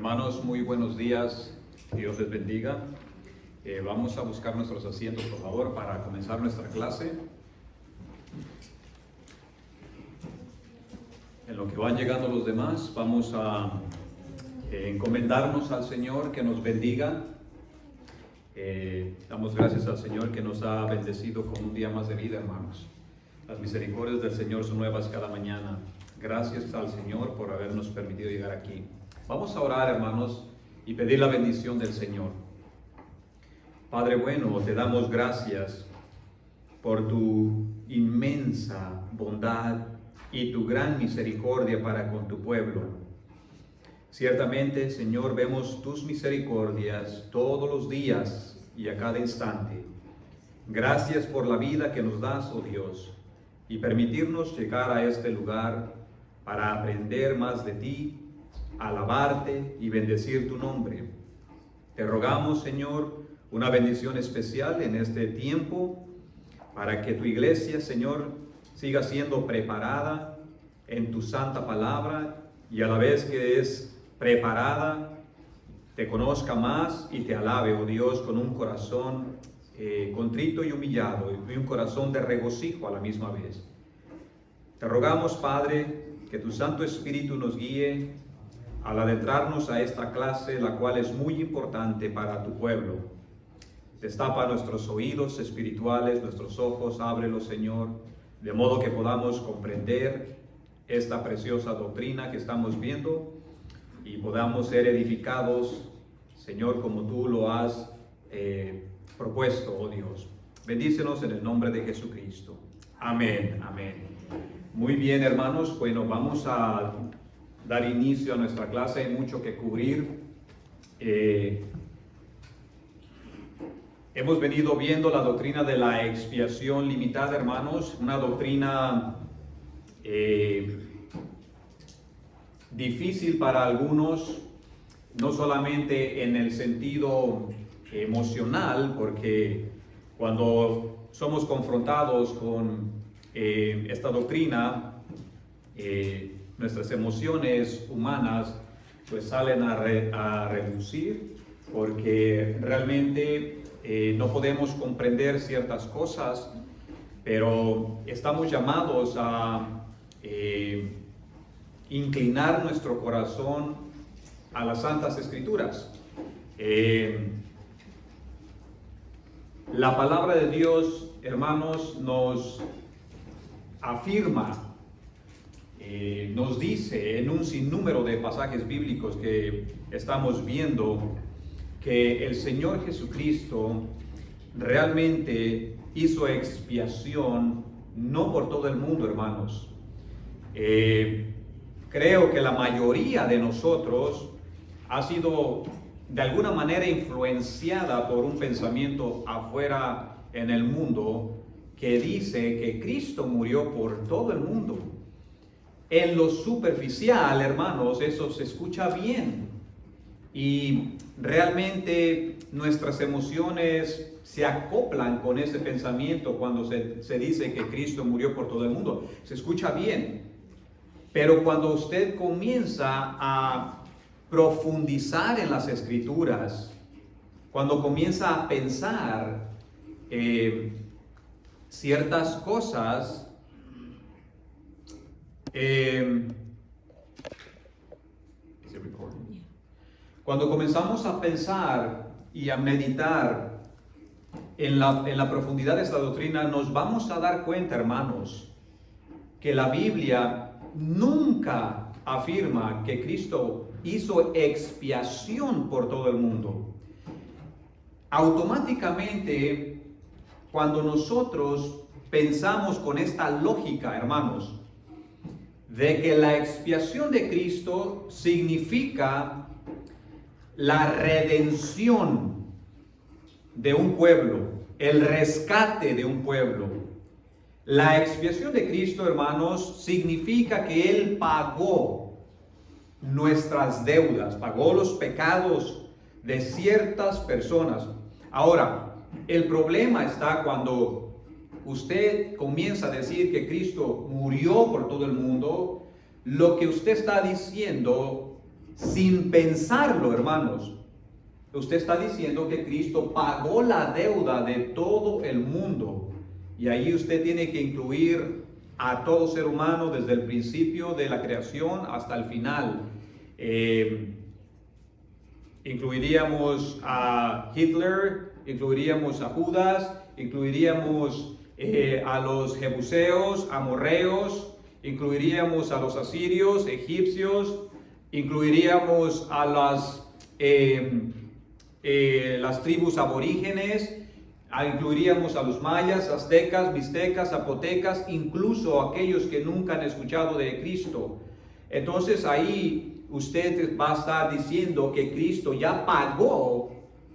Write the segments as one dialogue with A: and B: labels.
A: Hermanos, muy buenos días, Dios les bendiga. Vamos a buscar nuestros asientos, por favor, para comenzar nuestra clase. En lo que van llegando los demás, vamos a encomendarnos al Señor que nos bendiga. Damos gracias al Señor que nos ha bendecido con un día más de vida, hermanos. Las misericordias del Señor son nuevas cada mañana. Gracias al Señor por habernos permitido llegar aquí. Vamos a orar, hermanos, y pedir la bendición del Señor. Padre bueno, te damos gracias por tu inmensa bondad y tu gran misericordia para con tu pueblo. Ciertamente, Señor, vemos tus misericordias todos los días y a cada instante. Gracias por la vida que nos das, oh Dios, y permitirnos llegar a este lugar para aprender más de ti, alabarte y bendecir tu nombre. Te rogamos, Señor, una bendición especial en este tiempo para que tu iglesia, Señor, siga siendo preparada en tu santa palabra y a la vez que es preparada, te conozca más y te alabe, oh Dios, con un corazón contrito y humillado y un corazón de regocijo a la misma vez. Te rogamos, Padre, que tu Santo Espíritu nos guíe al adentrarnos a esta clase, la cual es muy importante para tu pueblo. Destapa nuestros oídos espirituales, nuestros ojos, ábrelos, Señor, de modo que podamos comprender esta preciosa doctrina que estamos viendo y podamos ser edificados, Señor, como tú lo has propuesto, oh Dios. Bendícenos en el nombre de Jesucristo. Amén, amén. Muy bien, hermanos, bueno, vamos a dar inicio a nuestra clase. Hay mucho que cubrir. Hemos venido viendo la doctrina de la expiación limitada, hermanos, una doctrina difícil para algunos, no solamente en el sentido emocional, porque cuando somos confrontados con esta doctrina, nuestras emociones humanas pues salen a relucir, porque realmente no podemos comprender ciertas cosas, pero estamos llamados a inclinar nuestro corazón a las Santas Escrituras. La palabra de Dios, hermanos, nos afirma, nos dice en un sinnúmero de pasajes bíblicos que estamos viendo que el Señor Jesucristo realmente hizo expiación no por todo el mundo, hermanos. Creo que la mayoría de nosotros ha sido de alguna manera influenciada por un pensamiento afuera en el mundo que dice que Cristo murió por todo el mundo. En lo superficial, hermanos, eso se escucha bien y realmente nuestras emociones se acoplan con ese pensamiento cuando se dice que Cristo murió por todo el mundo. Se escucha bien, pero cuando usted comienza a profundizar en las Escrituras, cuando comienza a pensar ciertas cosas, cuando comenzamos a pensar y a meditar en la profundidad de esta doctrina, nos vamos a dar cuenta, hermanos, que la Biblia nunca afirma que Cristo hizo expiación por todo el mundo. Automáticamente, cuando nosotros pensamos con esta lógica, hermanos, de que la expiación de Cristo significa la redención de un pueblo, el rescate de un pueblo. La expiación de Cristo, hermanos, significa que Él pagó nuestras deudas, pagó los pecados de ciertas personas. Ahora, el problema está cuando usted comienza a decir que Cristo murió por todo el mundo. Lo que usted está diciendo sin pensarlo, hermanos. Usted está diciendo que Cristo pagó la deuda de todo el mundo. Y ahí usted tiene que incluir a todo ser humano desde el principio de la creación hasta el final. Incluiríamos a Hitler, incluiríamos a Judas, incluiríamos a los jebuseos, amorreos, incluiríamos a los asirios, egipcios, incluiríamos a las tribus aborígenes, incluiríamos a los mayas, aztecas, mixtecas, zapotecas, incluso aquellos que nunca han escuchado de Cristo. Entonces ahí usted va a estar diciendo que Cristo ya pagó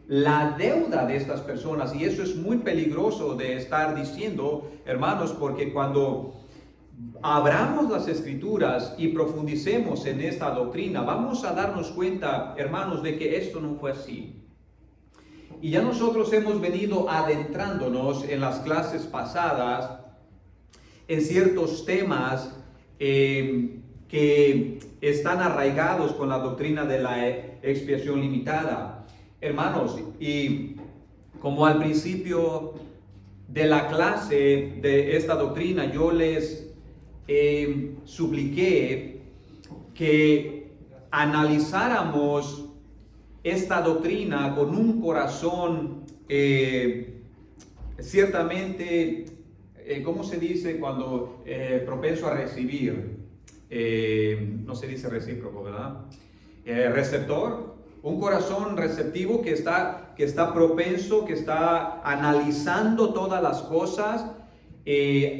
A: la deuda de estas personas, y eso es muy peligroso de estar diciendo, hermanos, porque cuando abramos las Escrituras y profundicemos en esta doctrina, vamos a darnos cuenta, hermanos, de que esto no fue así. Y ya nosotros hemos venido adentrándonos en las clases pasadas en ciertos temas que están arraigados con la doctrina de la expiación limitada. Hermanos, y como al principio de la clase de esta doctrina yo les supliqué que analizáramos esta doctrina con un corazón ciertamente, ¿cómo se dice cuando propenso a recibir? No se dice recíproco, ¿verdad? Receptor, un corazón receptivo que está propenso, que está analizando todas las cosas,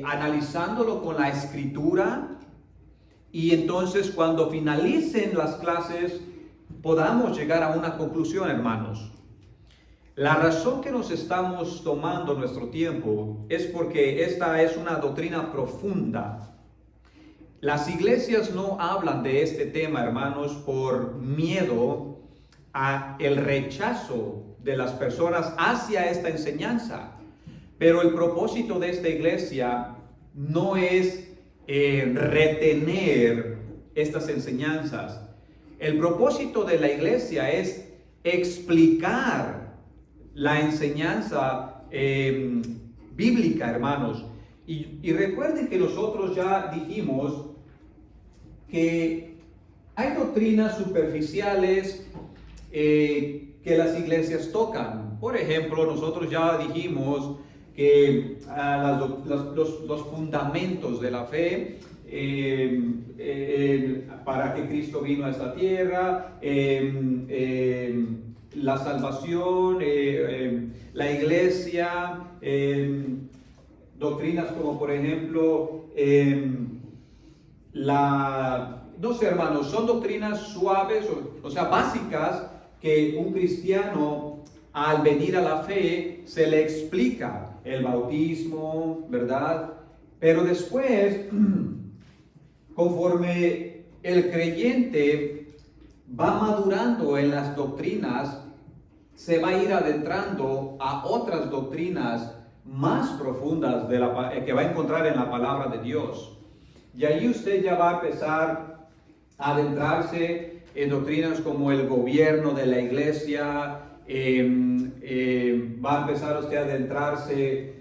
A: analizándolo con la Escritura, y entonces cuando finalicen las clases podamos llegar a una conclusión, hermanos. La razón que nos estamos tomando nuestro tiempo es porque esta es una doctrina profunda. Las iglesias no hablan de este tema, hermanos, por miedo a el rechazo de las personas hacia esta enseñanza. Pero el propósito de esta iglesia no es retener estas enseñanzas. El propósito de la iglesia es explicar la enseñanza bíblica, hermanos. Y recuerden que nosotros ya dijimos que hay doctrinas superficiales que las iglesias tocan. Por ejemplo, nosotros ya dijimos que los fundamentos de la fe, para que Cristo vino a esta tierra, la salvación, la iglesia, doctrinas como por ejemplo no sé, hermanos, son doctrinas suaves, o sea, básicas, que un cristiano al venir a la fe se le explica el bautismo, ¿verdad? Pero después, conforme el creyente va madurando en las doctrinas, se va a ir adentrando a otras doctrinas más profundas que va a encontrar en la palabra de Dios. Y ahí usted ya va a empezar a adentrarse en doctrinas como el gobierno de la iglesia, va a empezar usted a adentrarse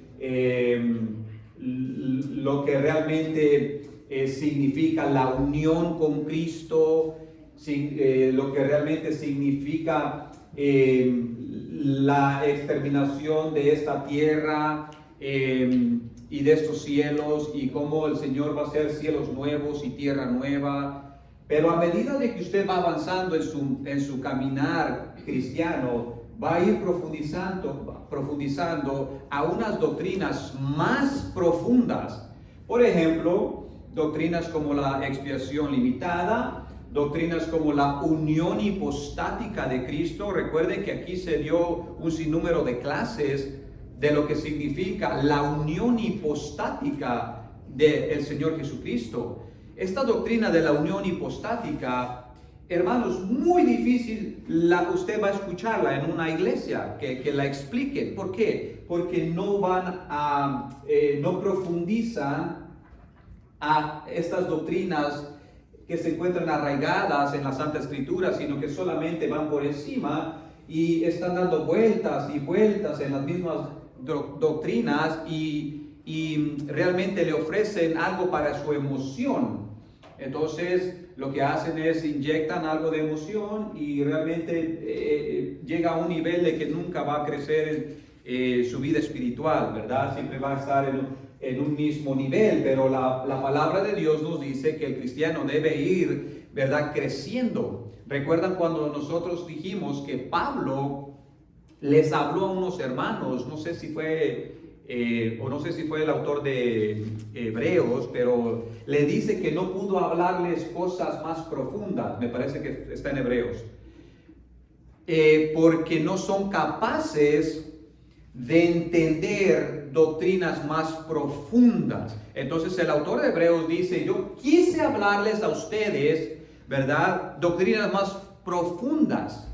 A: lo que realmente significa la unión con Cristo, lo que realmente significa la exterminación de esta tierra y de estos cielos, y cómo el Señor va a hacer cielos nuevos y tierra nueva. Pero a medida de que usted va avanzando en su caminar cristiano, va a ir profundizando a unas doctrinas más profundas. Por ejemplo, doctrinas como la expiación limitada, doctrinas como la unión hipostática de Cristo. Recuerden que aquí se dio un sinnúmero de clases de lo que significa la unión hipostática del Señor Jesucristo. Esta doctrina de la unión hipostática, hermanos, muy difícil usted va a escucharla en una iglesia que la explique. ¿Por qué? Porque no profundizan a estas doctrinas que se encuentran arraigadas en la Santa Escritura, sino que solamente van por encima y están dando vueltas y vueltas en las mismas doctrinas y realmente le ofrecen algo para su emoción. Entonces lo que hacen es inyectan algo de emoción y realmente llega a un nivel de que nunca va a crecer su vida espiritual, ¿verdad? Siempre va a estar en un mismo nivel, pero la palabra de Dios nos dice que el cristiano debe ir, ¿verdad?, creciendo. ¿Recuerdan cuando nosotros dijimos que Pablo les habló a unos hermanos? No sé si fue el autor de Hebreos, pero le dice que no pudo hablarles cosas más profundas. Me parece que está en Hebreos. Porque no son capaces de entender doctrinas más profundas. Entonces el autor de Hebreos dice, yo quise hablarles a ustedes, ¿verdad?, doctrinas más profundas,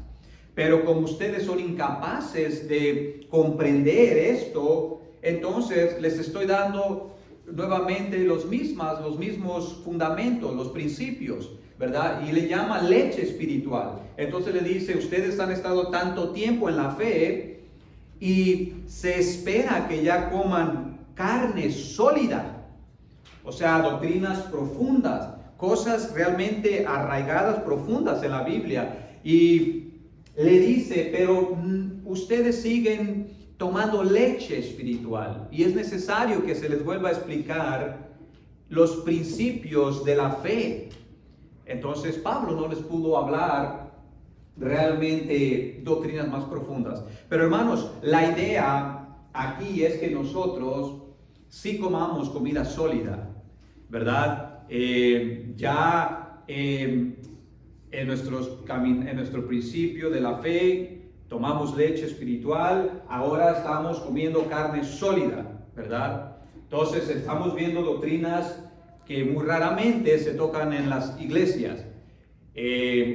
A: pero como ustedes son incapaces de comprender esto, entonces les estoy dando nuevamente los mismos fundamentos, los principios, ¿verdad? Y le llama leche espiritual. Entonces le dice, ustedes han estado tanto tiempo en la fe y se espera que ya coman carne sólida, o sea, doctrinas profundas, cosas realmente arraigadas, profundas en la Biblia. Y le dice, pero ustedes siguen tomando leche espiritual y es necesario que se les vuelva a explicar los principios de la fe. Entonces Pablo no les pudo hablar realmente doctrinas más profundas. Pero hermanos, la idea aquí es que nosotros sí comamos comida sólida, ¿verdad? En nuestro principio de la fe tomamos leche espiritual, ahora estamos comiendo carne sólida, ¿verdad? Entonces estamos viendo doctrinas que muy raramente se tocan en las iglesias.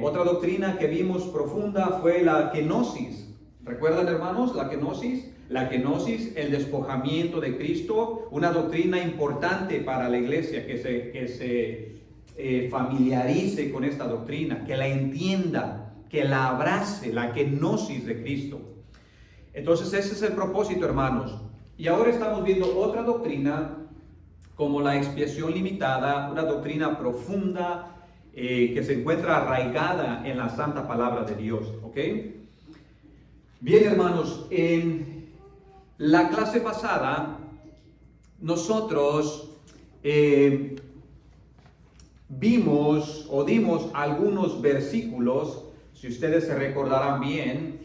A: Otra doctrina que vimos profunda fue la kenosis. ¿Recuerdan, hermanos, la kenosis? La kenosis, el despojamiento de Cristo, una doctrina importante para la iglesia, que se familiarice con esta doctrina, que la entienda, que la abrace, la kenosis de Cristo. Entonces ese es el propósito, hermanos. Y ahora estamos viendo otra doctrina como la expiación limitada, una doctrina profunda que se encuentra arraigada en la santa palabra de Dios, ¿ok? Bien, hermanos, en la clase pasada nosotros vimos o dimos algunos versículos, si ustedes se recordarán bien,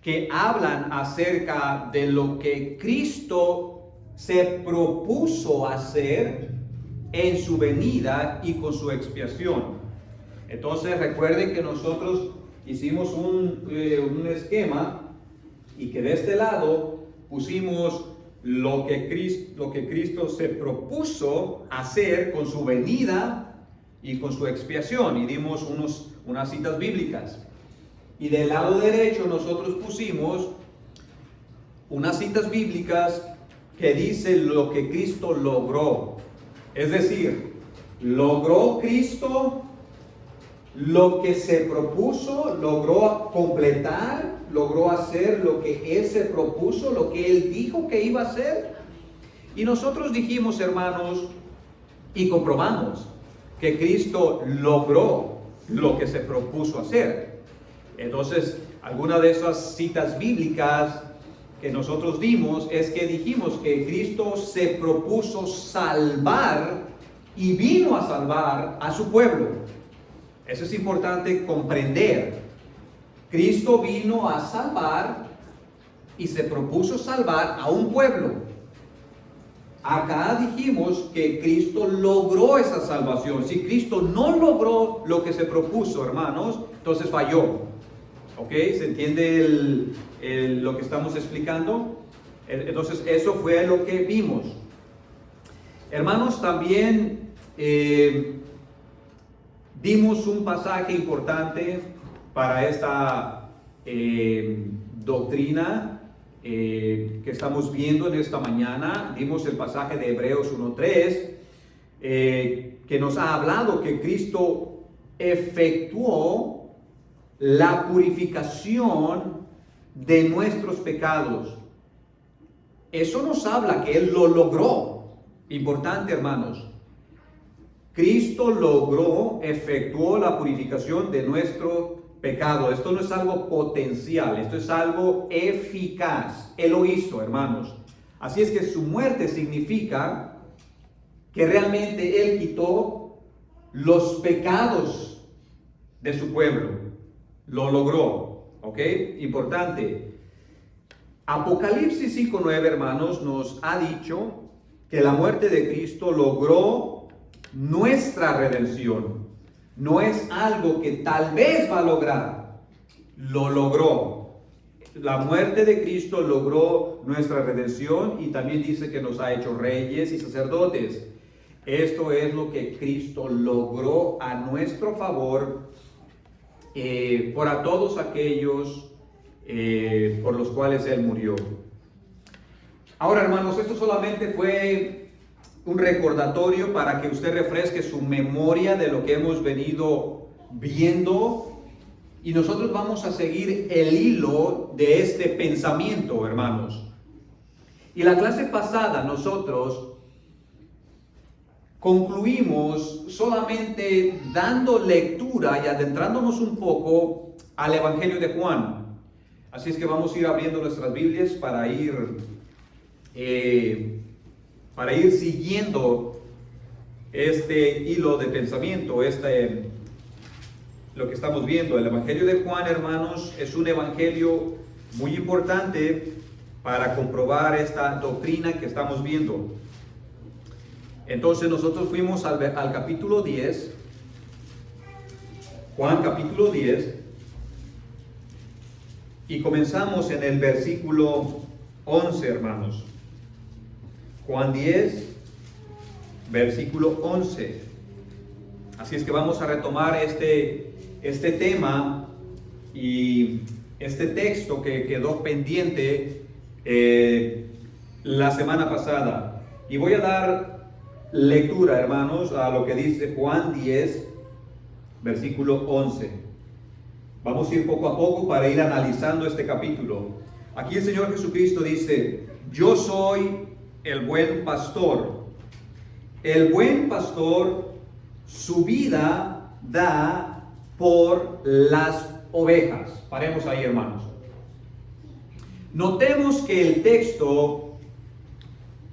A: que hablan acerca de lo que Cristo se propuso hacer en su venida y con su expiación. Entonces recuerden que nosotros hicimos un esquema y que de este lado pusimos lo que Cristo se propuso hacer con su venida y con su expiación, y dimos unas citas bíblicas. Y del lado derecho nosotros pusimos unas citas bíblicas que dicen lo que Cristo logró. Es decir, logró Cristo lo que se propuso, logró completar, logró hacer lo que Él se propuso, lo que Él dijo que iba a hacer. Y nosotros dijimos, hermanos, y comprobamos que Cristo logró lo que se propuso hacer. Entonces, alguna de esas citas bíblicas que nosotros dimos es que dijimos que Cristo se propuso salvar y vino a salvar a su pueblo. Eso es importante comprender. Cristo vino a salvar y se propuso salvar a un pueblo. Acá dijimos que Cristo logró esa salvación. Si Cristo no logró lo que se propuso, hermanos, entonces falló. ¿Ok? ¿Se entiende lo que estamos explicando? Entonces eso fue lo que vimos. Hermanos, también vimos un pasaje importante para esta doctrina que estamos viendo en esta mañana. Vimos el pasaje de Hebreos 1:3, que nos ha hablado que Cristo efectuó la purificación de nuestros pecados. Eso nos habla que Él lo logró. Importante, hermanos. Cristo logró, efectuó la purificación de nuestro pecado. Esto no es algo potencial, esto es algo eficaz. Él lo hizo, hermanos. Así es que su muerte significa que realmente Él quitó los pecados de su pueblo. Lo logró. ¿Ok? Importante. Apocalipsis 5:9, hermanos, nos ha dicho que la muerte de Cristo logró nuestra redención. No es algo que tal vez va a lograr, lo logró. La muerte de Cristo logró nuestra redención y también dice que nos ha hecho reyes y sacerdotes. Esto es lo que Cristo logró a nuestro favor por a todos aquellos por los cuales Él murió. Ahora, hermanos, esto solamente fue un recordatorio para que usted refresque su memoria de lo que hemos venido viendo, y nosotros vamos a seguir el hilo de este pensamiento, hermanos. Y la clase pasada nosotros concluimos solamente dando lectura y adentrándonos un poco al Evangelio de Juan. Así es que vamos a ir abriendo nuestras Biblias para ir siguiendo este hilo de pensamiento, lo que estamos viendo. El Evangelio de Juan, hermanos, es un evangelio muy importante para comprobar esta doctrina que estamos viendo. Entonces nosotros fuimos al capítulo 10, Juan capítulo 10, y comenzamos en el versículo 11, hermanos. Juan 10, versículo 11. Así es que vamos a retomar este tema y este texto que quedó pendiente la semana pasada. Y voy a dar lectura, hermanos, a lo que dice Juan 10, versículo 11. Vamos a ir poco a poco para ir analizando este capítulo. Aquí el Señor Jesucristo dice: yo soy el buen pastor. El buen pastor su vida da por las ovejas. Paremos ahí, hermanos. Notemos que el texto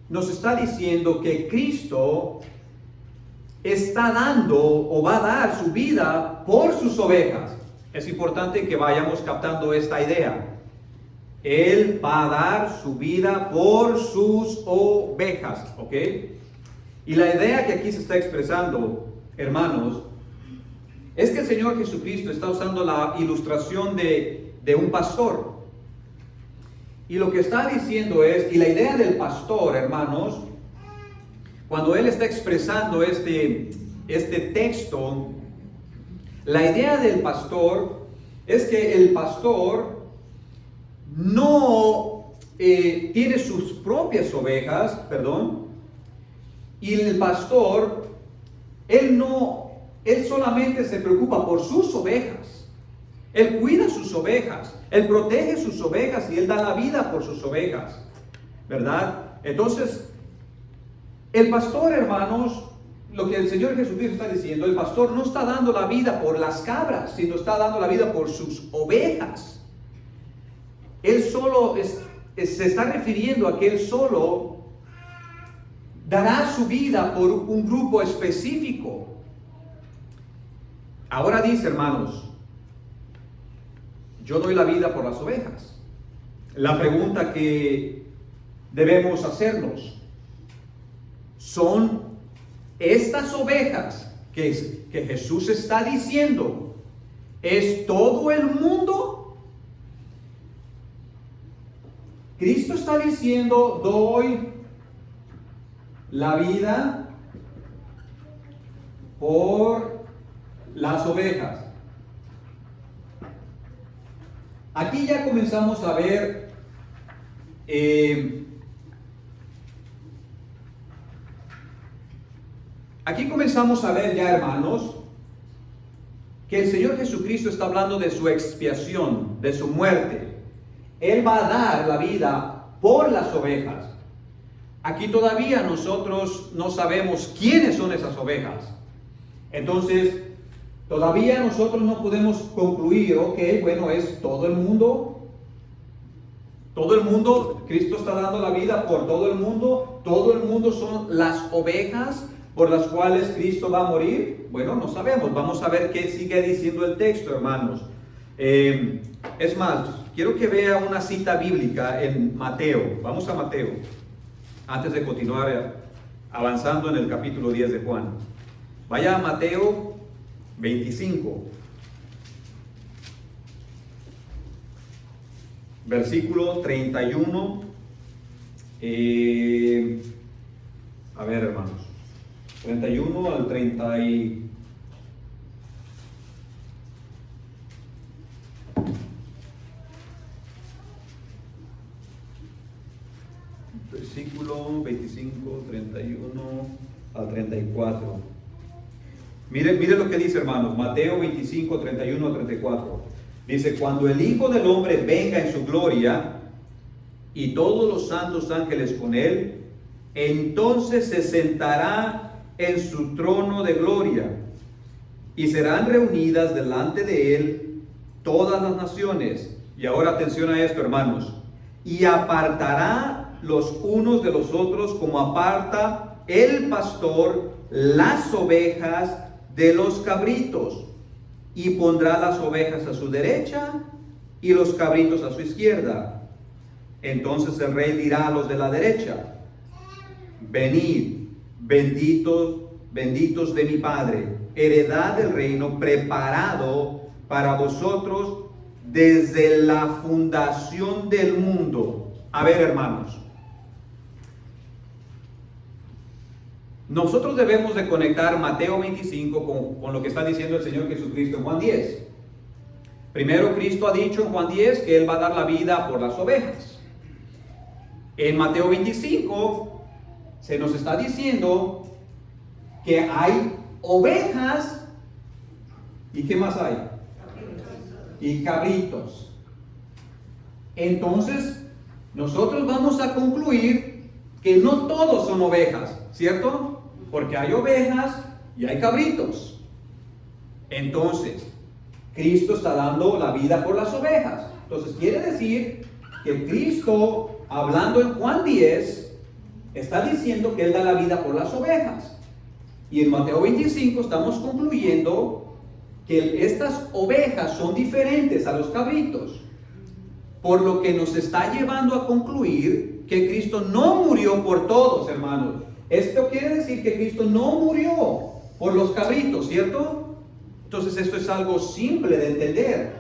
A: nos está diciendo que Cristo está dando o va a dar su vida por sus ovejas. Es importante que vayamos captando esta idea. Él va a dar su vida por sus ovejas, ¿ok? Y la idea que aquí se está expresando, hermanos, es que el Señor Jesucristo está usando la ilustración de un pastor. Y lo que está diciendo es, y la idea del pastor, hermanos, cuando él está expresando este texto, la idea del pastor es que el pastor no tiene sus propias ovejas, y el pastor, él solamente se preocupa por sus ovejas. Él cuida sus ovejas, él protege sus ovejas y él da la vida por sus ovejas, ¿verdad? Entonces, el pastor, hermanos, lo que el Señor Jesucristo está diciendo, el pastor no está dando la vida por las cabras, sino está dando la vida por sus ovejas. Él solo se está refiriendo a que él solo dará su vida por un grupo específico. Ahora dice, hermanos, yo doy la vida por las ovejas. La pregunta que debemos hacernos: ¿son estas ovejas que Jesús está diciendo, es todo el mundo? Cristo está diciendo, doy la vida por las ovejas. Aquí ya comenzamos a ver Aquí comenzamos a ver ya, hermanos, que el Señor Jesucristo está hablando de su expiación, de su muerte. Él va a dar la vida por las ovejas. Aquí todavía nosotros no sabemos quiénes son esas ovejas. Entonces, todavía nosotros no podemos concluir, ok, bueno, es todo el mundo. Todo el mundo, Cristo está dando la vida por todo el mundo son las ovejas por las cuales Cristo va a morir. Bueno, no sabemos, vamos a ver qué sigue diciendo el texto, hermanos. Es más, quiero que vea una cita bíblica en Mateo. Vamos a Mateo, antes de continuar avanzando en el capítulo 10 de Juan. Vaya a Mateo 25. Versículo 31, a ver, hermanos, 31 al 30 versículo 25, 31 al 34. Mire lo que dice, hermanos, Mateo 25, 31 al 34. Dice, cuando el Hijo del Hombre venga en su gloria y todos los santos ángeles con él, entonces se sentará en su trono de gloria y serán reunidas delante de él todas las naciones. Y ahora atención a esto, hermanos. Y apartará los unos de los otros como aparta el pastor las ovejas de los cabritos. Y pondrá las ovejas a su derecha y los cabritos a su izquierda. Entonces el rey dirá a los de la derecha, venid, benditos de mi Padre, heredad del reino preparado para vosotros desde la fundación del mundo. A ver, hermanos, nosotros debemos de conectar Mateo 25 con lo que está diciendo el Señor Jesucristo en Juan 10. Primero, Cristo ha dicho en Juan 10 que Él va a dar la vida por las ovejas. En Mateo 25 se nos está diciendo que hay ovejas. ¿Y qué más hay? Y cabritos. Entonces, nosotros vamos a concluir que no todos son ovejas, ¿cierto? Porque hay ovejas y hay cabritos. Entonces, Cristo está dando la vida por las ovejas. Entonces, quiere decir que Cristo, hablando en Juan 10, está diciendo que Él da la vida por las ovejas. Y en Mateo 25 estamos concluyendo que estas ovejas son diferentes a los cabritos. Por lo que nos está llevando a concluir que Cristo no murió por todos, hermanos. Esto quiere decir que Cristo no murió por los cabritos, ¿cierto? Entonces esto es algo simple de entender.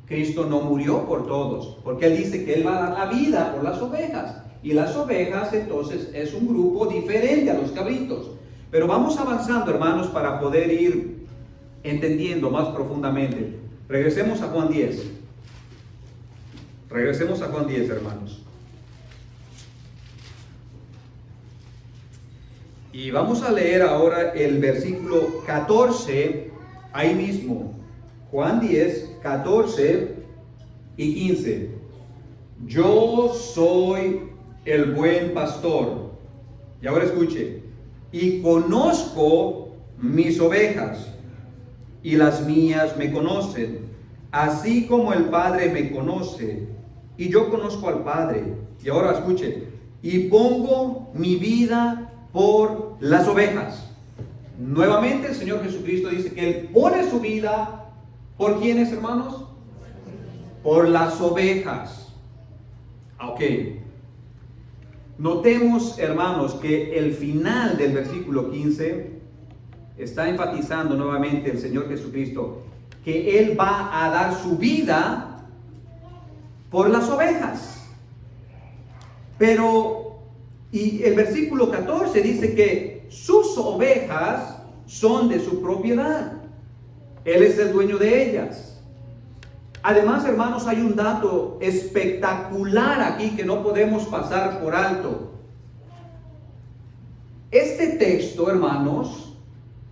A: Cristo no murió por todos, porque Él dice que Él va a dar la vida por las ovejas. Y las ovejas entonces es un grupo diferente a los cabritos. Pero vamos avanzando, hermanos, para poder ir entendiendo más profundamente. Regresemos a Juan 10. Regresemos a Juan 10, hermanos. Y vamos a leer ahora el versículo 14, ahí mismo. Juan 10, 14 y 15. Yo soy el buen pastor. Y ahora escuche. Y conozco mis ovejas, y las mías me conocen, así como el Padre me conoce, y yo conozco al Padre. Y ahora escuche. Y pongo mi vida por las ovejas. Nuevamente el Señor Jesucristo dice que Él pone su vida ¿por quiénes, hermanos? Por las ovejas. Ok. Notemos, hermanos, que el final del versículo 15 está enfatizando nuevamente el Señor Jesucristo que Él va a dar su vida por las ovejas. Pero, y el versículo 14 dice que sus ovejas son de su propiedad. Él es el dueño de ellas. Además, hermanos, hay un dato espectacular aquí que no podemos pasar por alto. Este texto, hermanos,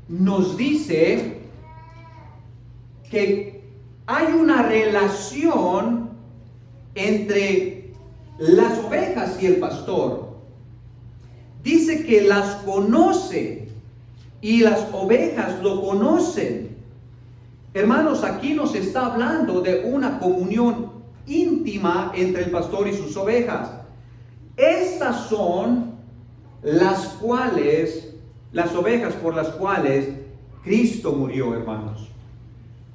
A: nos dice que hay una relación entre las ovejas y el pastor. Dice que las conoce y las ovejas lo conocen. Hermanos, aquí nos está hablando de una comunión íntima entre el pastor y sus ovejas. Estas son las ovejas por las cuales Cristo murió, hermanos.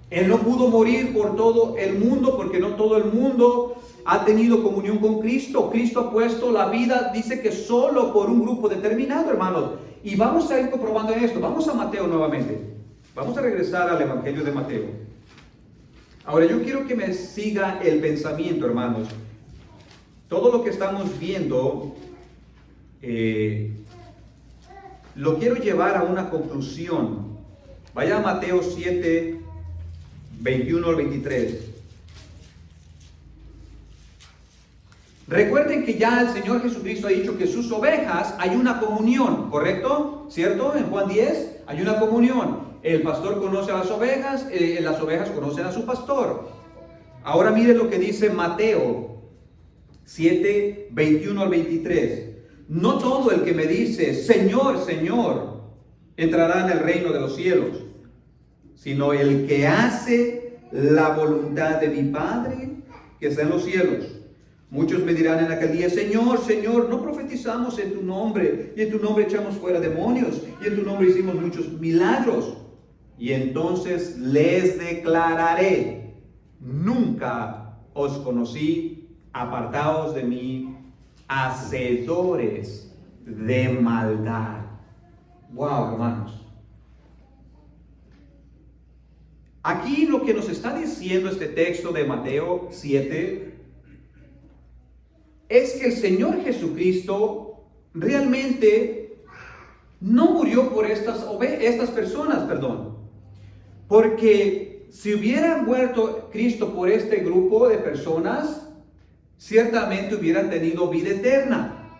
A: Él no pudo morir por todo el mundo porque no todo el mundo ha tenido comunión con Cristo. Cristo ha puesto la vida, dice que solo por un grupo determinado, hermanos. Y vamos a ir comprobando esto. Vamos a Mateo nuevamente. Vamos a regresar al Evangelio de Mateo. Ahora yo quiero que me siga el pensamiento, hermanos. Todo lo que estamos viendo lo quiero llevar a una conclusión. Vaya a Mateo 7, 21 al 23. Recuerden que ya el Señor Jesucristo ha dicho que sus ovejas hay una comunión, ¿correcto? ¿Cierto? En Juan 10 hay una comunión. El pastor conoce a las ovejas conocen a su pastor. Ahora miren lo que dice Mateo 7, 21 al 23. No todo el que me dice, Señor, Señor, entrará en el reino de los cielos, sino el que hace la voluntad de mi Padre que está en los cielos. Muchos me dirán en aquel día, Señor, Señor, no profetizamos en tu nombre, y en tu nombre echamos fuera demonios, y en tu nombre hicimos muchos milagros. Y entonces les declararé, nunca os conocí, apartaos de mí, hacedores de maldad. Wow, hermanos. Aquí lo que nos está diciendo este texto de Mateo 7 es que el Señor Jesucristo realmente no murió por estas personas, porque si hubiera muerto Cristo por este grupo de personas, ciertamente hubieran tenido vida eterna.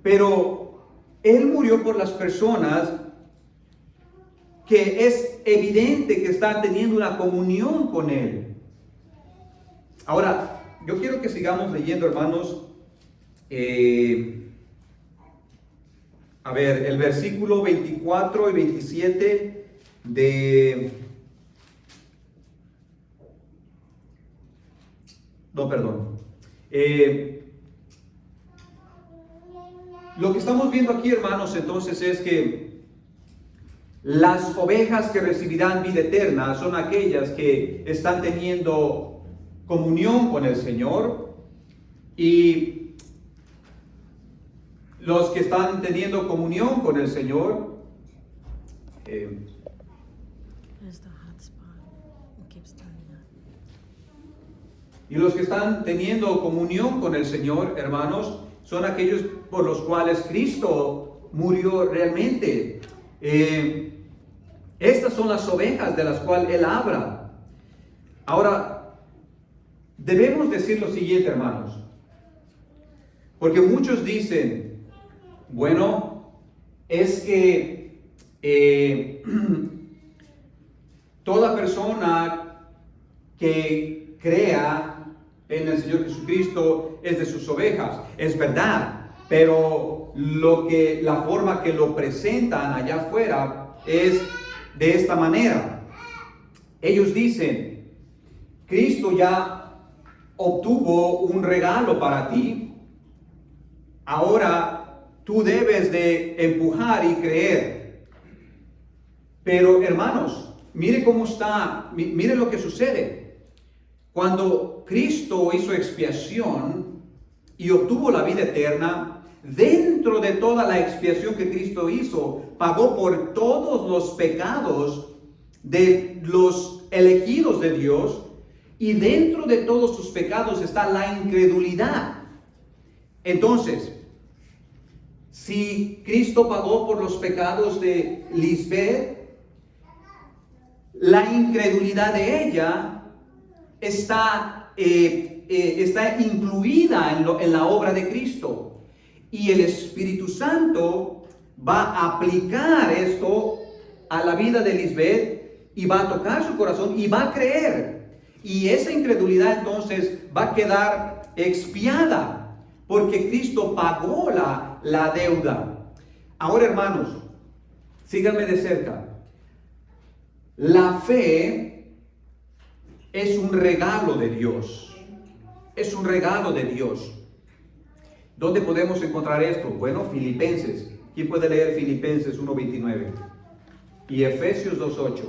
A: Pero Él murió por las personas que es evidente que están teniendo una comunión con Él. Ahora, yo quiero que sigamos leyendo, hermanos. A ver, el versículo 24 y 27 de... No, perdón. Lo que estamos viendo aquí, hermanos, entonces es que las ovejas que recibirán vida eterna son aquellas que están teniendo comunión con el Señor, y los que están teniendo comunión con el Señor y los que están teniendo comunión con el Señor, hermanos, son aquellos por los cuales Cristo murió realmente. Estas son las ovejas de las cuales Él habla. Ahora, debemos decir lo siguiente, hermanos, porque muchos dicen, bueno, es que toda persona que crea en el Señor Jesucristo es de sus ovejas. Es verdad, pero la forma que lo presentan allá afuera es de esta manera. Ellos dicen, Cristo ya obtuvo un regalo para ti, ahora tú debes de empujar y creer. Pero hermanos, mire cómo está, mire lo que sucede. Cuando Cristo hizo expiación y obtuvo la vida eterna, dentro de toda la expiación que Cristo hizo, pagó por todos los pecados de los elegidos de Dios, y dentro de todos sus pecados está la incredulidad. Entonces, si Cristo pagó por los pecados de Lisbeth, la incredulidad de ella está incluida en la obra de Cristo, y el Espíritu Santo va a aplicar esto a la vida de Lisbeth y va a tocar su corazón y va a creer. Y esa incredulidad entonces va a quedar expiada porque Cristo pagó la deuda. Ahora, hermanos, síganme de cerca. La fe es un regalo de Dios. Es un regalo de Dios. ¿Dónde podemos encontrar esto? Bueno, Filipenses. ¿Quién puede leer Filipenses 1:29? Y Efesios 2:8.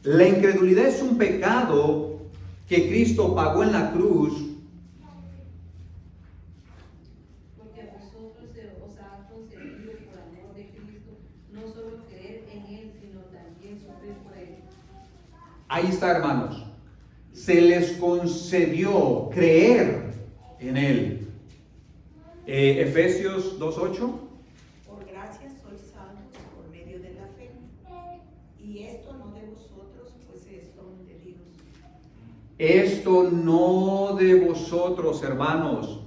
A: La incredulidad es un pecado que Cristo pagó en la cruz.
B: Porque a vosotros se os ha concedido por amor de Cristo no solo creer en Él, sino también sufrir por Él.
A: Ahí está, hermanos. Se les concedió creer en Él. Efesios 2:8.
C: Por gracia sois salvos por medio de la fe. Y esto no de vosotros, pues es don de Dios.
A: Esto no de vosotros, hermanos.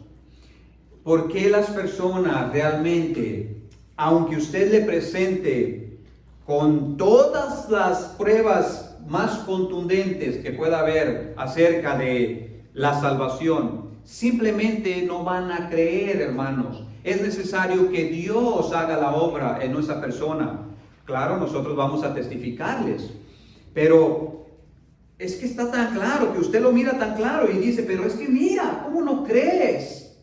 A: ¿Por qué las personas realmente, aunque usted le presente con todas las pruebas más contundentes que pueda haber acerca de la salvación, simplemente no van a creer, hermanos? Es necesario que Dios haga la obra en nuestra persona. Claro, nosotros vamos a testificarles, pero es que está tan claro, que usted lo mira tan claro y dice, pero es que mira, ¿cómo no crees?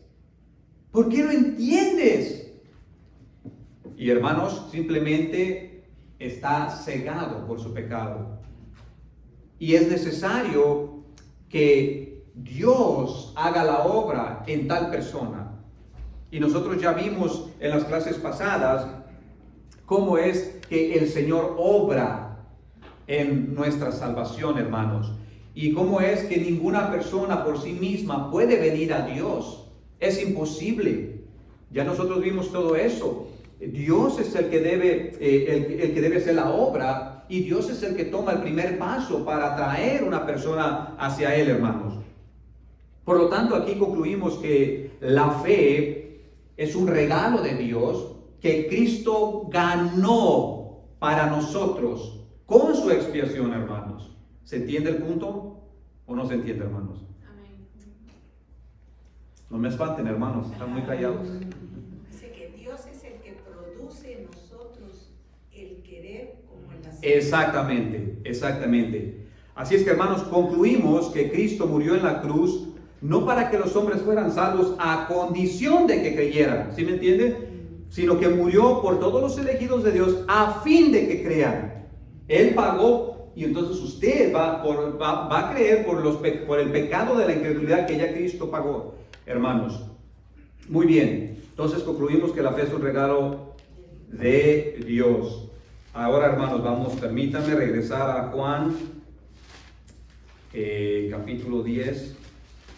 A: ¿Por qué no entiendes? Y hermanos, simplemente está cegado por su pecado. Y es necesario que Dios haga la obra en tal persona. Y nosotros ya vimos en las clases pasadas cómo es que el Señor obra en nuestra salvación, hermanos. Y cómo es que ninguna persona por sí misma puede venir a Dios. Es imposible. Ya nosotros vimos todo eso. Dios es el que debe hacer la obra, y Dios es el que toma el primer paso para traer una persona hacia Él, hermanos. Por lo tanto, aquí concluimos que la fe es un regalo de Dios que Cristo ganó para nosotros con su expiación, hermanos. ¿Se entiende el punto o no se entiende, hermanos?
B: Amén.
A: No me espanten, hermanos, están muy callados.
C: Dice que Dios es el que produce en nosotros el querer como el hacer.
A: Exactamente, exactamente. Así es que, hermanos, concluimos que Cristo murió en la cruz no para que los hombres fueran salvos a condición de que creyeran, ¿sí me entiende? Sino que murió por todos los elegidos de Dios a fin de que crean. Él pagó, y entonces usted va a creer por el pecado de la incredulidad que ya Cristo pagó, hermanos. Muy bien, entonces concluimos que la fe es un regalo de Dios. Ahora, hermanos, permítanme regresar a Juan, capítulo 10,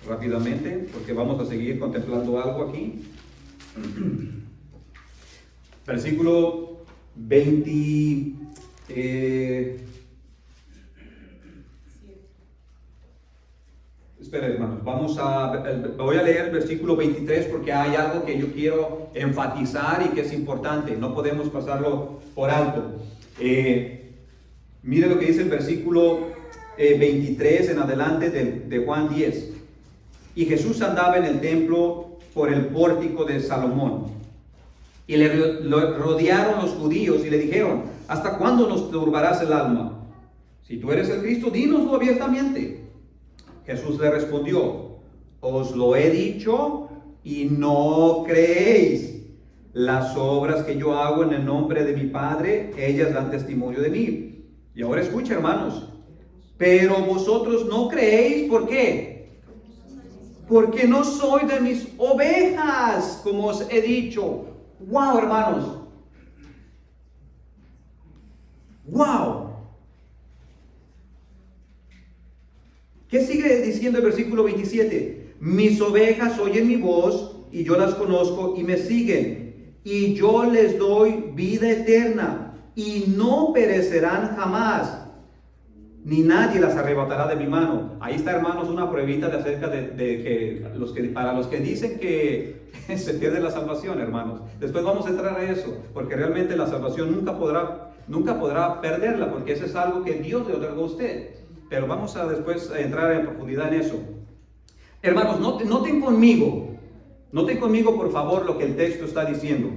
A: rápidamente, porque vamos a seguir contemplando algo aquí. Versículo 20. Espera, hermanos, voy a leer el versículo 23 porque hay algo que yo quiero enfatizar y que es importante. No podemos pasarlo por alto. Mire lo que dice el versículo 23 en adelante de Juan 10. Y Jesús andaba en el templo por el pórtico de Salomón. Y lo rodearon los judíos y le dijeron: ¿hasta cuándo nos turbarás el alma? Si tú eres el Cristo, dínoslo abiertamente. Jesús le respondió: os lo he dicho y no creéis. Las obras que yo hago en el nombre de mi Padre, ellas dan testimonio de mí. Y ahora escucha, hermanos. Pero vosotros no creéis, ¿por qué? Porque no soy de mis ovejas, como os he dicho. ¡Wow, hermanos! ¡Wow! ¿Qué sigue diciendo el versículo 27? Mis ovejas oyen mi voz y yo las conozco y me siguen. Y yo les doy vida eterna y no perecerán jamás. ni nadie las arrebatará de mi mano. Ahí está, hermanos, una pruebita de acerca de que para los que dicen que se pierde la salvación, hermanos. Después vamos a entrar a eso, porque realmente la salvación nunca podrá perderla, porque eso es algo que Dios le otorgó a usted. Pero vamos a después entrar en profundidad en eso. Hermanos, noten conmigo, por favor, lo que el texto está diciendo.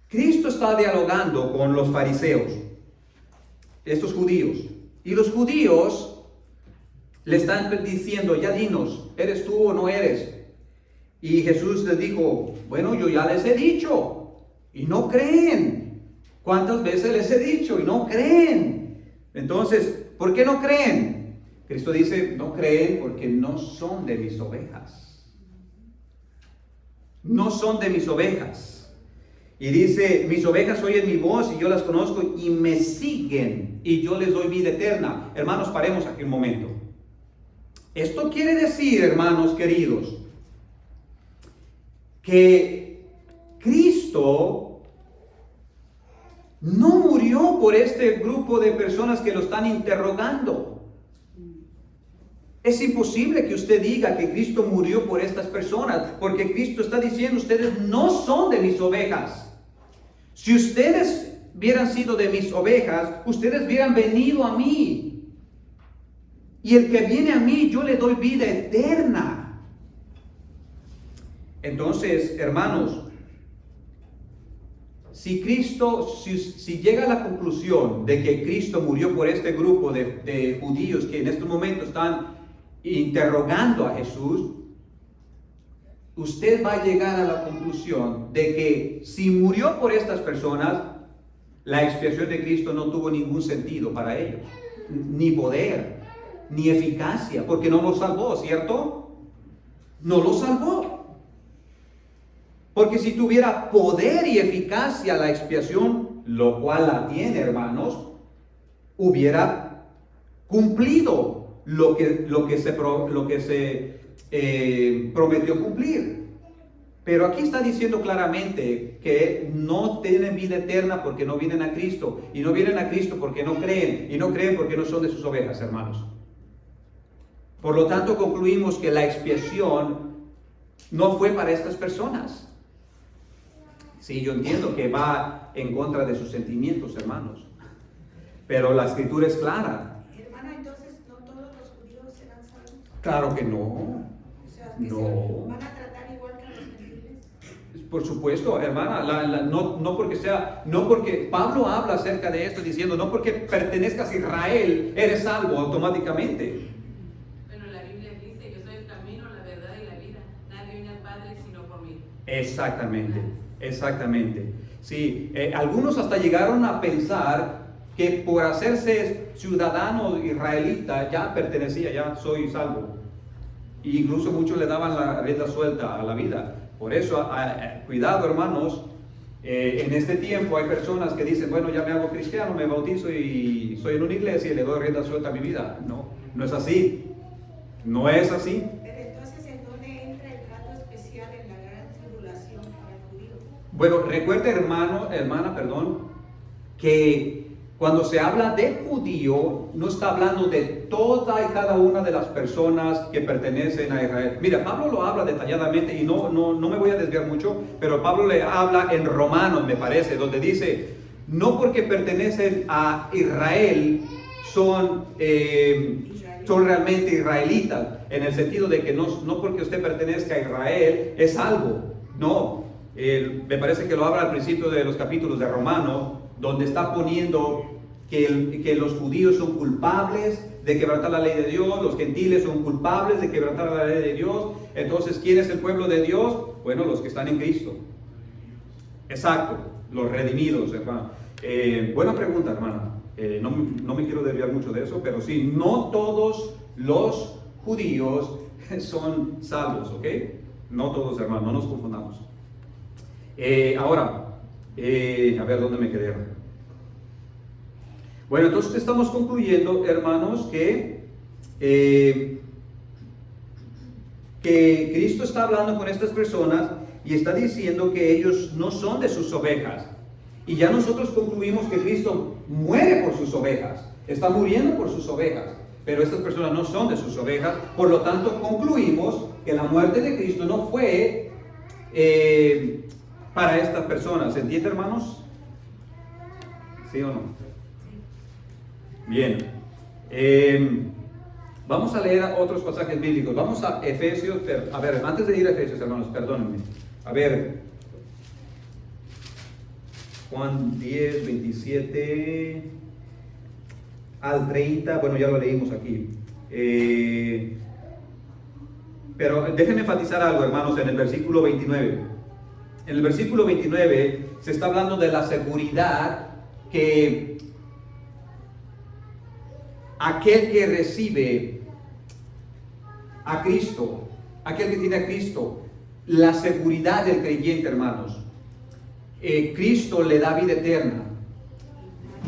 A: Cristo está dialogando con los fariseos, estos judíos, y los judíos le están diciendo, ya dinos, ¿eres tú o no eres? Y Jesús les dijo, bueno, yo ya les he dicho, y no creen. ¿Cuántas veces les he dicho y no creen? Entonces, ¿por qué no creen? Cristo dice, no creen porque no son de mis ovejas. No son de mis ovejas. Y dice, mis ovejas oyen mi voz y yo las conozco y me siguen y yo les doy vida eterna. Hermanos, paremos aquí un momento. Esto quiere decir, hermanos queridos, que Cristo no murió por este grupo de personas que lo están interrogando. Es imposible que usted diga que Cristo murió por estas personas, porque Cristo está diciendo, ustedes no son de mis ovejas. Si ustedes hubieran sido de mis ovejas, ustedes hubieran venido a mí. Y el que viene a mí, yo le doy vida eterna. Entonces, hermanos, si llega a la conclusión de que Cristo murió por este grupo de judíos que en este momento están interrogando a Jesús, usted va a llegar a la conclusión de que si murió por estas personas, la expiación de Cristo no tuvo ningún sentido para ellos, ni poder, ni eficacia, porque no los salvó, ¿cierto? No los salvó. Porque si tuviera poder y eficacia la expiación, lo cual la tiene, hermanos, hubiera cumplido lo que se prometió cumplir. Pero aquí está diciendo claramente que no tienen vida eterna porque no vienen a Cristo, y no vienen a Cristo porque no creen, y no creen porque no son de sus ovejas, hermanos. Por lo tanto, concluimos que la expiación no fue para estas personas. Sí, yo entiendo que va en contra de sus sentimientos, hermanos, pero la escritura es clara.
C: Hermana, entonces, ¿no todos los judíos serán salvos?
A: Claro que no.
C: O sea, que
A: No.
C: van a tratar igual que a los gentiles.
A: Por supuesto, hermana, no porque Pablo habla acerca de esto diciendo, no porque pertenezcas a Israel, eres salvo automáticamente.
D: Pero la Biblia dice, yo soy el camino, la verdad y la vida. Nadie viene al Padre sino por mí.
A: Exactamente. Sí, algunos hasta llegaron a pensar que por hacerse ciudadano israelita ya pertenecía, ya soy salvo. E incluso muchos le daban la rienda suelta a la vida. Por eso, cuidado, hermanos, en este tiempo hay personas que dicen, bueno, ya me hago cristiano, me bautizo y soy en una iglesia y le doy rienda suelta a mi vida. No es así. No es así.
C: Pero entonces, ¿en dónde entra el trato especial en la gran tribulación para el judío?
A: Bueno, recuerde, hermana, que cuando se habla de judío, no está hablando de toda y cada una de las personas que pertenecen a Israel. Mira, Pablo lo habla detalladamente y no me voy a desviar mucho, pero Pablo le habla en Romanos, me parece, donde dice, no porque pertenecen a Israel son realmente israelitas, en el sentido de que no porque usted pertenezca a Israel es salvo. No, me parece que lo habla al principio de los capítulos de Romanos, donde está poniendo que los judíos son culpables de quebrantar la ley de Dios, los gentiles son culpables de quebrantar la ley de Dios. Entonces, ¿quién es el pueblo de Dios? Bueno, los que están en Cristo. Exacto, los redimidos, hermano. Buena pregunta, hermana. No me quiero desviar mucho de eso, pero sí, no todos los judíos son salvos, ¿ok? No todos, hermano, no nos confundamos. Ahora, a ver dónde me quedé. Bueno, entonces estamos concluyendo, hermanos, que Cristo está hablando con estas personas y está diciendo que ellos no son de sus ovejas. Y ya nosotros concluimos que Cristo muere por sus ovejas, está muriendo por sus ovejas, pero estas personas no son de sus ovejas, por lo tanto concluimos que la muerte de Cristo no fue para estas personas. ¿Se entiende, hermanos? ¿Sí o no? Bien. Vamos a leer otros pasajes bíblicos. Vamos a Efesios. A ver, antes de ir a Efesios, hermanos, perdónenme. A ver, Juan 10, 27 al 30. Bueno, ya lo leímos aquí. Pero déjenme enfatizar algo, hermanos, en el versículo 29. En el versículo 29 se está hablando de la seguridad que aquel que recibe a Cristo, aquel que tiene a Cristo, la seguridad del creyente, hermanos. Cristo le da vida eterna.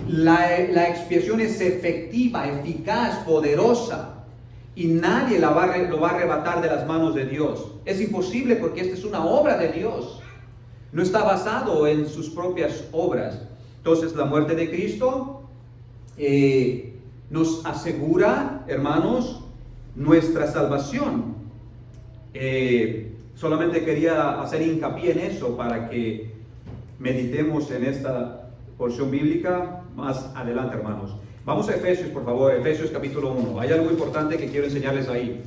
A: La expiación es efectiva, eficaz, poderosa, y nadie lo va a arrebatar de las manos de Dios. Es imposible, porque esta es una obra de Dios. No está basado en sus propias obras. Entonces, la muerte de Cristo nos asegura, hermanos, nuestra salvación. Solamente quería hacer hincapié en eso para que meditemos en esta porción bíblica más adelante, hermanos. Vamos a Efesios, por favor. Efesios capítulo 1. Hay algo importante que quiero enseñarles ahí.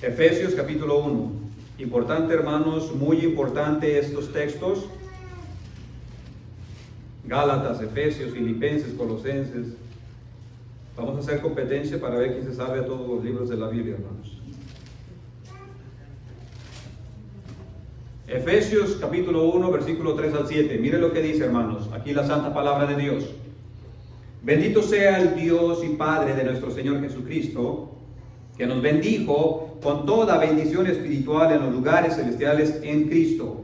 A: Efesios capítulo 1. Importante, hermanos, muy importante estos textos. Gálatas, Efesios, Filipenses, Colosenses. Vamos a hacer competencia para ver quién se sabe a todos los libros de la Biblia, hermanos. Efesios capítulo 1, versículo 3 al 7. Mire lo que dice, hermanos. Aquí la santa palabra de Dios. Bendito sea el Dios y Padre de nuestro Señor Jesucristo, que nos bendijo con toda bendición espiritual en los lugares celestiales en Cristo,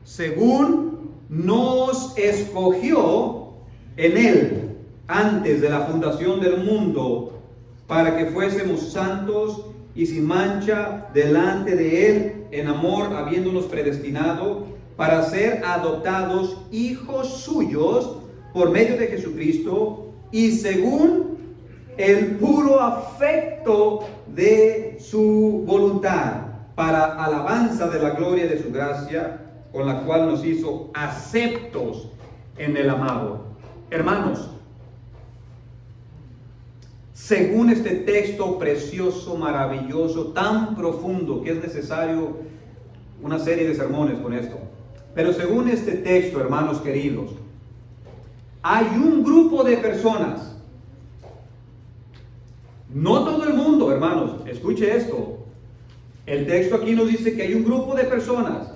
A: según nos escogió en Él antes de la fundación del mundo, para que fuésemos santos y sin mancha delante de Él en amor, habiéndonos predestinado para ser adoptados hijos suyos por medio de Jesucristo, y según el puro afecto de su voluntad, para alabanza de la gloria de su gracia, con la cual nos hizo aceptos en el amado. Hermanos, según este texto precioso, maravilloso, tan profundo, que es necesario una serie de sermones con esto, pero según este texto, hermanos queridos, hay un grupo de personas, no todo el mundo, hermanos, escuche esto. El texto aquí nos dice que hay un grupo de personas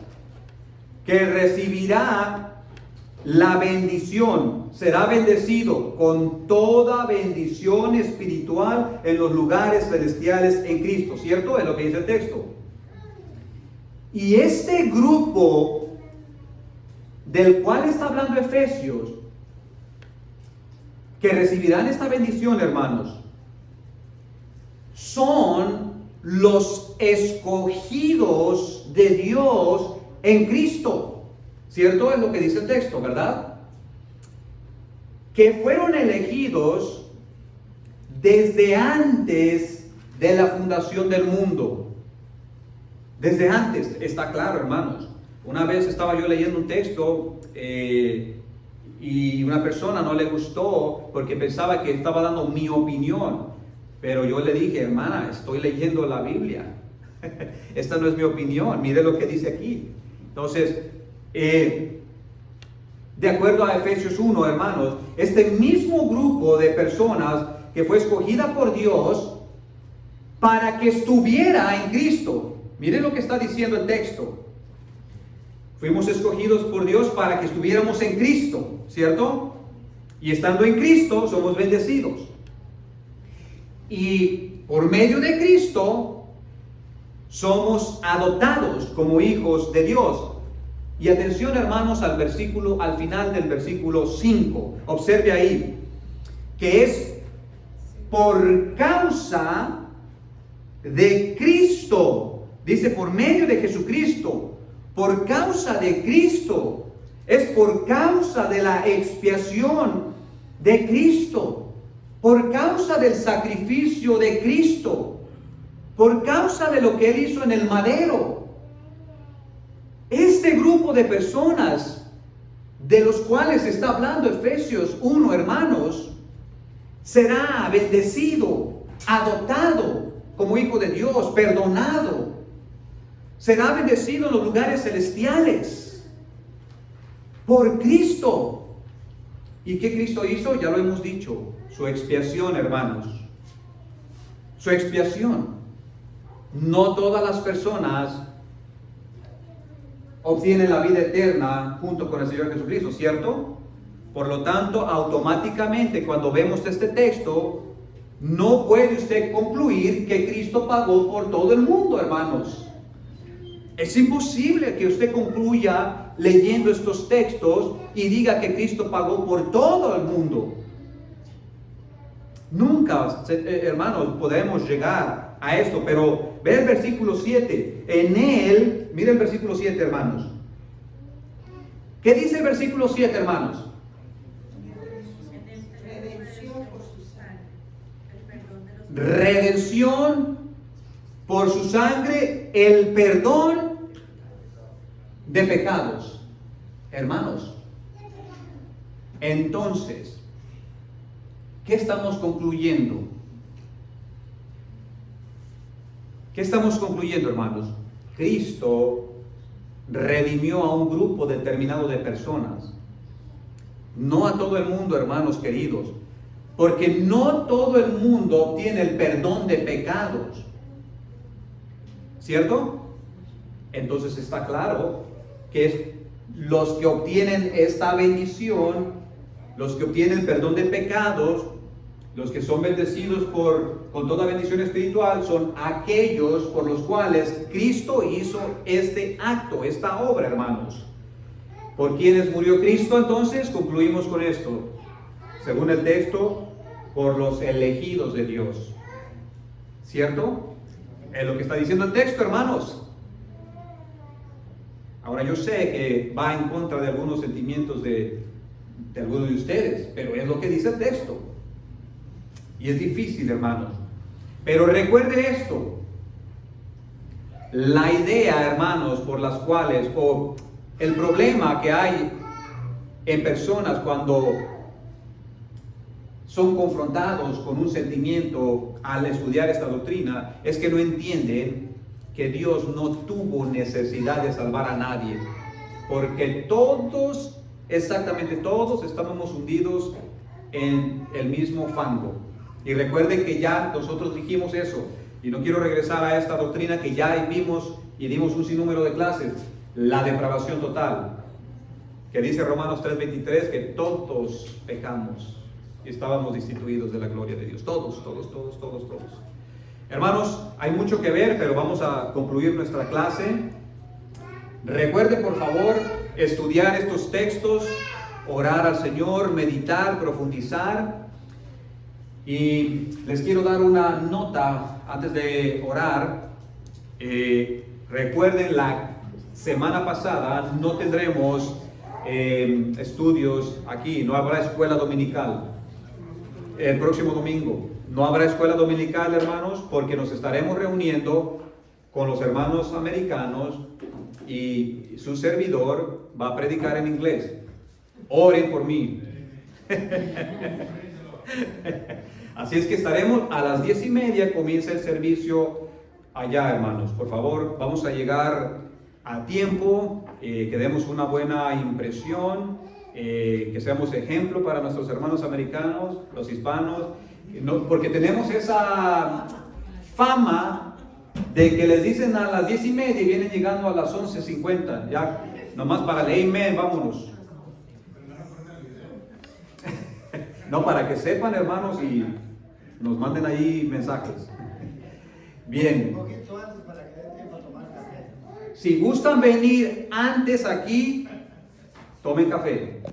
A: que recibirá la bendición, será bendecido con toda bendición espiritual en los lugares celestiales en Cristo, ¿cierto? Es lo que dice el texto. Y este grupo del cual está hablando Efesios, que recibirán esta bendición, hermanos, son los escogidos de Dios en Cristo, ¿cierto? Es lo que dice el texto, ¿verdad? Que fueron elegidos desde antes de la fundación del mundo. Desde antes, está claro, hermanos. Una vez estaba yo leyendo un texto y una persona no le gustó porque pensaba que estaba dando mi opinión. Pero yo le dije, hermana, estoy leyendo la Biblia. Esta no es mi opinión, mire lo que dice aquí. Entonces, de acuerdo a Efesios 1, hermanos, este mismo grupo de personas que fue escogida por Dios para que estuviera en Cristo. Mire lo que está diciendo el texto. Fuimos escogidos por Dios para que estuviéramos en Cristo, ¿cierto? Y estando en Cristo somos bendecidos. Y por medio de Cristo somos adoptados como hijos de Dios. Y atención, hermanos, al final del versículo 5. Observe ahí que es por causa de Cristo. Dice por medio de Jesucristo. Por causa de Cristo Es por causa de la expiación de Cristo, por causa del sacrificio de Cristo, por causa de lo que Él hizo en el madero. Este grupo de personas de los cuales está hablando Efesios 1, hermanos, será bendecido, adoptado como hijo de Dios, perdonado. Será bendecido en los lugares celestiales por Cristo. ¿Y qué Cristo hizo? Ya lo hemos dicho, su expiación, hermanos. Su expiación. No todas las personas obtienen la vida eterna junto con el Señor Jesucristo, ¿cierto? Por lo tanto, automáticamente cuando vemos este texto, no puede usted concluir que Cristo pagó por todo el mundo, hermanos. Es imposible que usted concluya leyendo estos textos y diga que Cristo pagó por todo el mundo. Nunca, hermanos, podemos llegar a esto, pero ve el versículo 7. En él, miren el versículo 7, hermanos. ¿Qué dice el versículo 7, hermanos?
C: Redención por su sangre.
A: Redención por su sangre, el perdón de pecados. Hermanos, entonces, ¿qué estamos concluyendo? ¿Qué estamos concluyendo, hermanos? Cristo redimió a un grupo determinado de personas. No a todo el mundo, hermanos queridos. Porque no todo el mundo obtiene el perdón de pecados. ¿Cierto? Entonces está claro que los que obtienen esta bendición, los que obtienen perdón de pecados, los que son bendecidos con toda bendición espiritual, son aquellos por los cuales Cristo hizo este acto, esta obra, hermanos. ¿Por quienes murió Cristo? Entonces concluimos con esto. Según el texto, por los elegidos de Dios. ¿Cierto? Es lo que está diciendo el texto, hermanos. Ahora yo sé que va en contra de algunos sentimientos de algunos de ustedes, pero es lo que dice el texto. Y es difícil, hermanos. Pero recuerde esto. La idea, hermanos, por las cuales, o el problema que hay en personas cuando son confrontados con un sentimiento al estudiar esta doctrina, es que no entienden que Dios no tuvo necesidad de salvar a nadie. Porque todos, exactamente todos, estábamos hundidos en el mismo fango. Y recuerden que ya nosotros dijimos eso, y no quiero regresar a esta doctrina que ya vimos y dimos un sinnúmero de clases, la depravación total, que dice Romanos 3:23, que todos pecamos y estábamos destituidos de la gloria de Dios, todos. Hermanos, hay mucho que ver, pero vamos a concluir nuestra clase. Recuerden, por favor, estudiar estos textos, orar al Señor, meditar, profundizar. Y les quiero dar una nota antes de orar. Recuerden, la semana pasada no tendremos estudios aquí, no habrá escuela dominical. El próximo domingo no habrá escuela dominical, hermanos, porque nos estaremos reuniendo con los hermanos americanos y su servidor va a predicar en inglés. Oren por mí. Así es que estaremos a las 10:30, comienza el servicio allá, hermanos. Por favor, vamos a llegar a tiempo, que demos una buena impresión, que seamos ejemplo para nuestros hermanos americanos, los hispanos, porque tenemos esa fama de que les dicen a las 10:30 y vienen llegando a las 11:50, ya nomás para el amen, vámonos. No, para que sepan, hermanos, y nos manden ahí mensajes. Bien. Si gustan venir antes aquí, tomen café.